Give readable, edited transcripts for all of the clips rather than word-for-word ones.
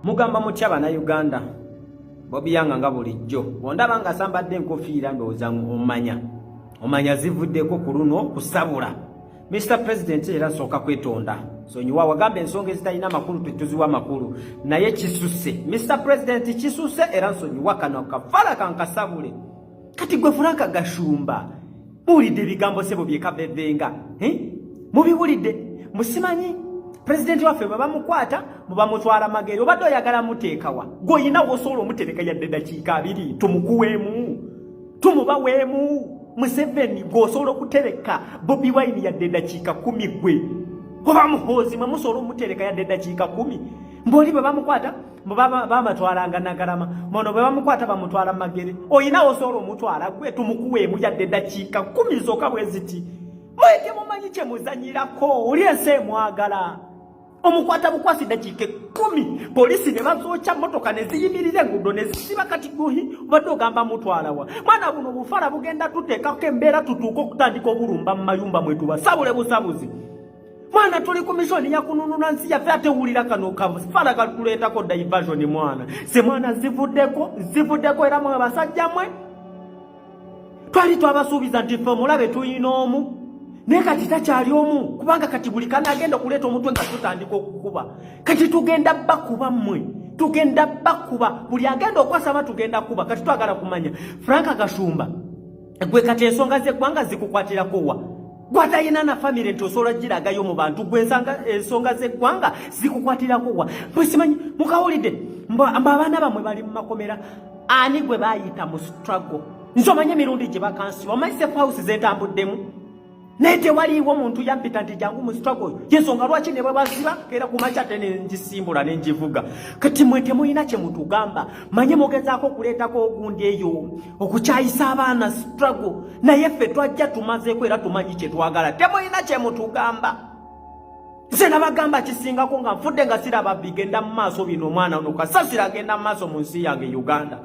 Mugamba mutya bana Uganda Bobby Yanga nga bulijjo bondaba nga sambadde enkofiira ndowooza omanya zivuddeko ku luno kusabula Mr. President era sooka kwetonda sonyiwa wagamba ensonga ezitalina makulu tetuziwa makulu naye kisuse Mr. President kisuse era nsonyiwa kano kafala kankasabule kati gwe Frank Gashumba muwulidde ebigambo sebo byekabebenga mubiwulidde musimanyi President waffe baba mukwata muba mutwala magere obadde oyagala muteekawa goyina wosobola omutereka yadde dakiika 2 tumukuweemu tumubaweemu Museveni gosobola okutereka Bobi Wine yadde dakiika 10 gwe oba muhoozi mwe musobola omutereka yadde dakiika 10 mboli baba mukwata bamatwalanga nagalama mono baba mukwata bamutwala magere oyina wosobola omutwala gwe tumukuweemu yadde dakiika 10 zokka bwe ziti mweke mumanyi kye muzanyirako oli ensi emwagala omukwata bukwasi dakiika 10 polisi ne bazoocha motoka ne ziyimirira enguudo ne zisiba kati guhi obadde ogamba mutwalawa mwana buno bufala bugenda tuteekako embeera tutuuka okutandika obulumba mu mayumba mwe tubasabule busabuzi mwana tuli komishoni ya kununula nsi yaffe ate wulira kano kafala kalikuleetako diversion mwana se mwana zivuddeko era mwe basajja mwe twali twabasuubiza nti ffe omulabe tuyina omu naye kati takyali omu kubanga kati buli kana agenda okuleeta omutwe nga tutandika okukuba kati tugenda bakuba mmwe tugenda bakuba buli agenda okwasaba tugenda kuba kati twagala kumanya Frank Gashumba gwe kati ensonga z'eggwanga zikukwatirako wa gwatayina na famire nti osobola giragayo mu bantu gwe ensonga z'eggwanga zikukwatirako wa bwesimanyi mukawulidde mba abaana bamwe bali mu makomera ani gwe bayita mu struggle nsomanye emirundi gye bakansiba omanyi safe house zentambuddemu naye tewaliiwo muntu yampita nti jangu mu struggle yensonga lwaki ne bwebaziba era kumakya ate ne njisimbula ne njivuga kati mwe temulina kye mutugamba manye mugezaako okuleetako ogundi eyo okukyayisa abaana struggle naye ffe twajja tumazeeko era tumanyi kye twagala temulina kye mutugamba nze nabagamba kisingako nga nfudde nga siraba bigenda mu maaso bino omwana ono kasasira agenda mu maaso mu nsi yange Uganda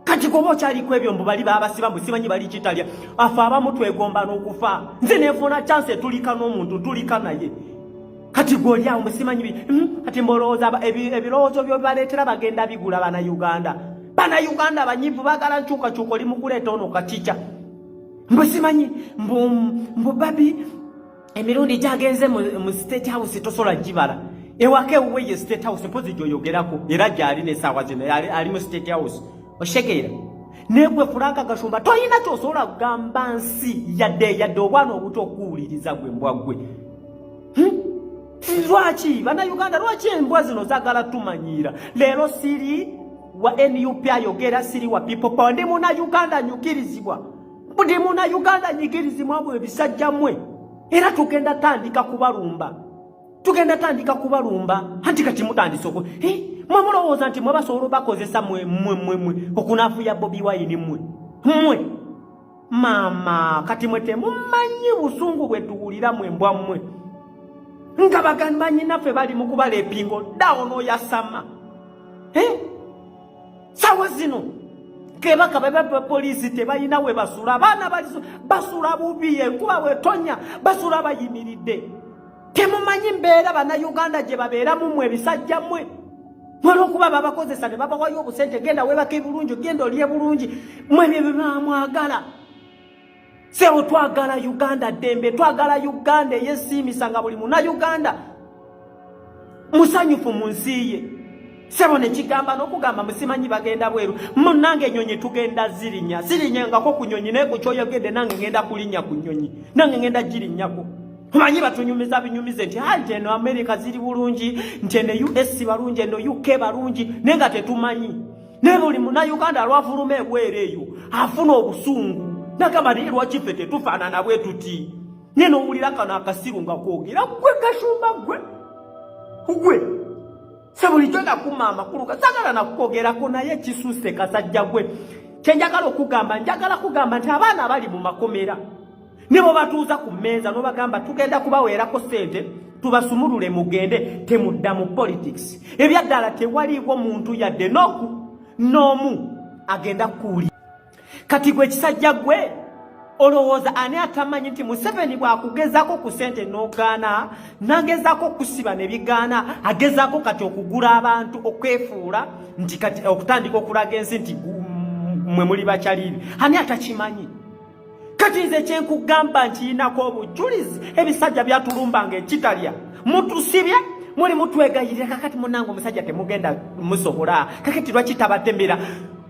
kati kuba okyaliko ebyo mbu bali babasiba musimanyi bali kitalya afe abamu twegomba n'okufa nze neefuna chance tulika n'omuntu tulika naye kati gwoli awo musimanyi kati mbolowooza ebirowoozo byobaleetera bagenda bigula bannayuganda abanyivu baagala nkyukakyuka oli mukuleeta ono katica mbwesimanyi mbu babi emirundi gyagenze mu state house tosobola gibala ewaka ewuwe ye state house mpozi gyoyogerako era gyali n'essaawa zino ali mu state house oshekeera negwe Frank Gashumba toyina kyosobola kugamba nsi yadde obwana obuto okuwuliriza gwe mbwaggwe lwaki bannayuganda lwaki embwa zino zaagala tumanyira leero siri wa NUP ayogera siri wa people power ndi munnayuganda nyukirizibwa budi munnayuganda nyikirizibwa bwe bisajja mmwe era tugenda tandika kubalumba anti kati mutandise mwe mulowooza nti mwe basobola bakozesa mwe okunafuya Bobi Wine mmwe mama kati mwe temumanyi busungu bwe tuwulira mwe mbwa mmwe nga bagambanyi naffe bali mu kubala epingo down oyasama sawa zino kebaka baba polisi tebalina we basula abaana basula bubi enkuba bwetonya basula bayimiridde temumanyi mbeera bannayuganda gye babeeramu mmwe ebisajja mmwe olwokuba babakozesa ne babawayo obusente genda webaka bulungi genda olye bulungi mwe bye mwagala sebo twagala Uganda dembe twagala Uganda eyesiimisa nga buli munnayuganda musanyufu mu nsi ye sebo ne kigamba n'okugamba musimanyi bagenda bweru munnange ennyonyi tugenda zirinyangako ku nnyonyi naye ku kyoyogedde nange ngenda kulinnya ku nnyonyi nange ngenda girinnyako manyi batunyumiza binyumize nti nti eno America ziri bulungi nti eno US balungi eno UK balungi naye nga tetumanyi naye buli munnayuganda lwafuluma ebweru eyo afuna obusungu nagamba naye lwaki ffe tetufaanana bwe tuti nye n'owulira kano akasiru nga kwogera gwe Gashumba gwe se bulijjo nakuma amakulu sagala nakukwogerako naye kisuse kasajja gwe kyenjagala kugamba nti abaana abali mu makomera nibo batuuza ku mmeeza n'obagamba tugenda kubaweerako ssente tubasumulule mugende temudda mu politics ebyaddala tewaliiwo muntu yadde n'omu agenda kuwulira kati gwe kisajja gwe olowooza ani atamanyi nti Museveni bw'akugezaako ku ssente n'ogaana n'agezaako kusiba ne bigaana agezaako kati okugula abantu okwefuula nti kati okutandika okulaga ensi nti mwe muli bakyaliri ani atakimanyi kati nze kyenkugamba nkiyinako obujulizi ebisajja byatulumbanga ekitalya mutusibye muli mutwegayirira kakati munange omusajja temugenda musobola kakati lwaki tabatembera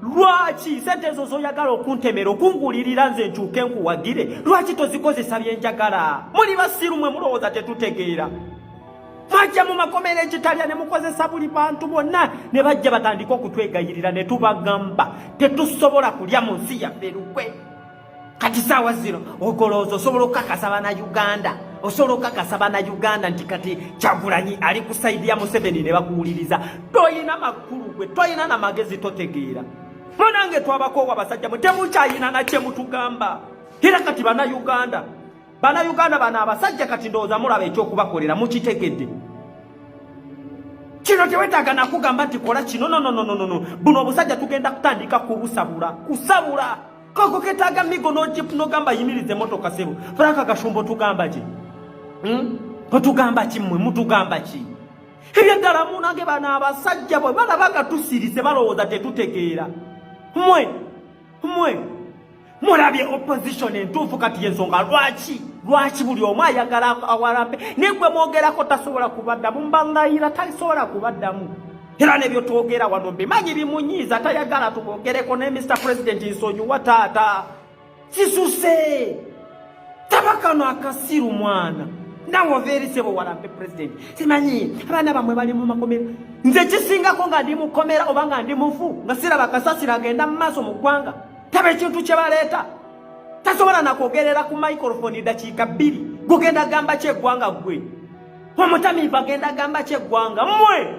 lwaki sente ezo zoyagala okuntemera okungulirira nze nkyuke nkuwagire lwaki tozikozesa byenjagala muli basiru mwe mulowooza tetutegeera mwajja mu makomera ekitalya ne mukozesa buli bantu bonna ne bajja batandika okutwegayirira ne tubagamba tetusobola kulya mu nsi yaffe lukwe kati saawa zino ogolooza osobola okukakasa bannayuganda osobola okukakasa bannayuganda nti kati Kyagulanyi ali ku saidi ya Museveni ne bakuwuliriza toyina makulu gwe toyina na magezi totegeera munange twabakoowa basajja mwe temukyayina na kye mutugamba era kati bannayuganda bano abasajja kati ndowooza mulaba ekyokubakolera mukitegedde kino tewetaaga nakugamba nti kola kino no buno obusajja tugenda kutandika kubusabula kusabula koko ketaaga migo nogamba yimirize motoka sebo Franka Gashumbo tugamba ki otugamba ki mmwe mutugamba ki ebyaddala munange bano abasajja bwe balabanga tusirise balowooza tetutegeera mmwe mulabye opposition entuufu kati yensonga lwaki buli omu ayagala awalambe negwe mwogerako tasobola kubaddamu mbalayira tasobola kubaddamu era nebyo twogera wano mbimanyi bimunyiiza tayagala tubogereko ne Mr. President nsonyiwa taata kisuse tabakano akasiru mwana nawe oveerisebo walambe president simanyi abaana bamwe bali mu makomera nze kisingako nga ndi mukomera oba nga ndi mufu nga siraba kasasiro agenda mu maaso mu ggwanga taba ekintu kye baleeta tasobola nakwogerera ku microphone dakiika 2 gugenda gamba kyeggwanga gwe omutamiivu agenda gamba kyeggwanga mmwe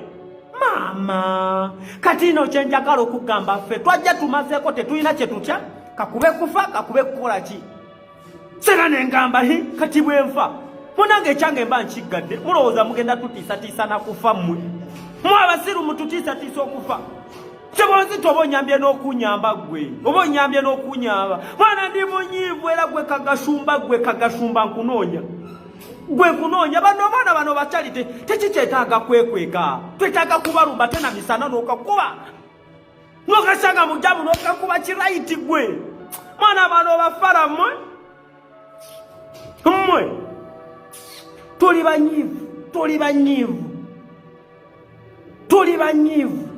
mama kati ino kyenjagala okugamba ffe twajja tumazeeko tetulina kye tutya kakube kufa kakube kukola ki sera nengamba kati bwenfa munange ekyange mba nkiggadde mulowooza mugenda tutiisatiisa nakufa mmwe abasiru mututiisatiisa okufa kyebonzi toba onyambye n'okunyamba gwe oba onyambye n'okunyamba mwana ndi munyiivu era gwe kagashumba nkunoonya gwe kunoonya bano bakyali tekikyetaaga kwekweka twetaaga kubalumba tena misana n'okakuba n'okasanga mujamu n'okakuba kirayiti gwe mwana bano bafala mmwe tuli banyiivu